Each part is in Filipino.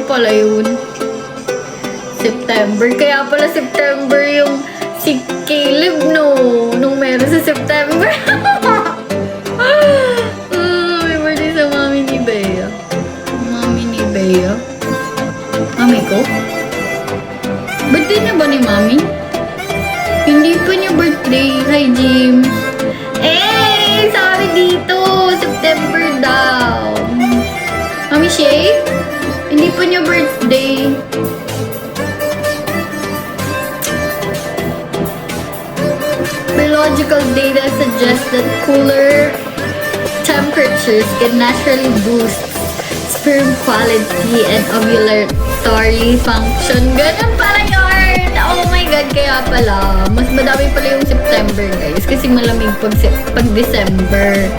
pala yun. September. Kaya pala September yung si Caleb, no? Nung meron sa September. May birthday sa mami ni Bea. Mami ni Bea. Mami ko? Birthday na ba ni mami? Hindi pa niya birthday. Hi, Jim. Eh, sabi dito. September daw. Mami Shay? Hindi pa niya birthday. Biological data suggests that cooler temperatures can naturally boost sperm quality and ovulatory function. Ganun pala yun! Oh my God, kaya pala. Mas madami pala yung September, guys. Kasi malamig pag December.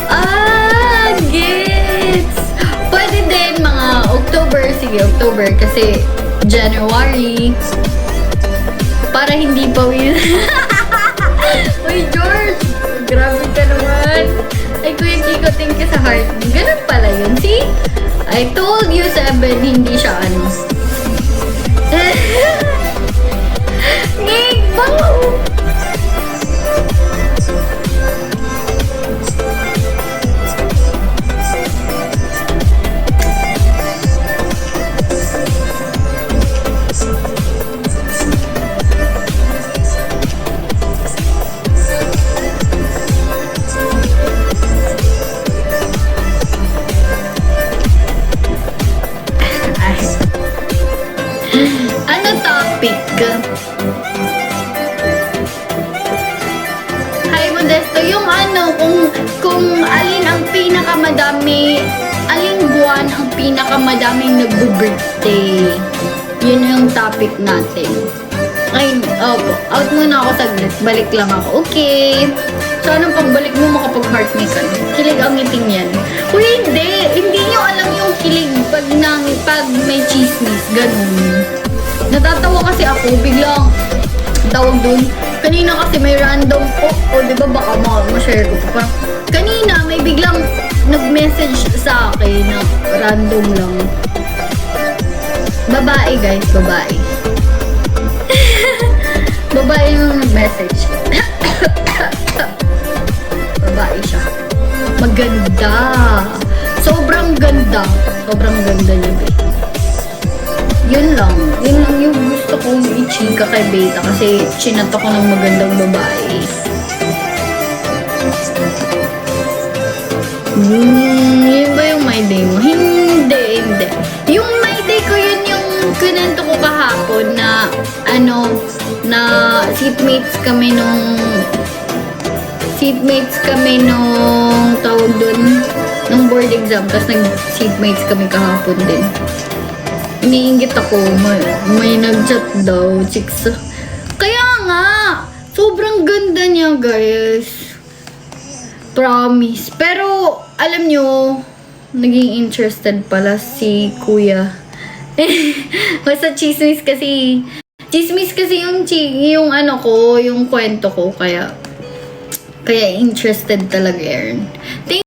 Ah, gets! Pwede din mga October. Sige, October. Kasi January. Para hindi pa Uy, George! Grabe ka naman. Ay, Kuya Kiko, thank you sa heart. Ganun pala yun. See? I told you, 7, hindi siya ano. Ngig! Bango! Ano topic? Hi, Modesto. Yung ano, kung alin ang pinakamadami, aling buwan ang pinakamadaming nagbo-birthday. Yun yung topic natin. Ay, opo. Out muna ako saglit. Balik lang ako. Okay. So, anong pagbalik mo makapag-heart me ka? Kilig ang ngiting yan. Uy, hindi. Hindi nyo alam yung kilig pag may chismis. Ganun. Natatawa kasi ako, biglang tawag dun. Kanina kasi may random, di ba baka ma-share ko pa. Kanina may biglang nag-message sa akin na random lang. Babae guys, babae. Babae yung nag-message. Babae siya. Maganda. Sobrang ganda. Sobrang ganda niya, babe. Yun lang yung gusto kong i-chika kay Beta kasi chinat ako ng magandang babae. Yun ba yung my day mo? Hindi. Yung my day ko, yun yung kinento ko kahapon na na seatmates kami nung tawag dun, nung board exam, tapos nag-seatmates kami kahapon din. Iniinggit ako, may nag-chat daw, chicks. Kaya nga, sobrang ganda niya, guys. Promise. Pero, alam nyo, naging interested pala si Kuya. Basta chismis kasi yung ano ko, yung kwento ko, kaya interested talaga, Aaron.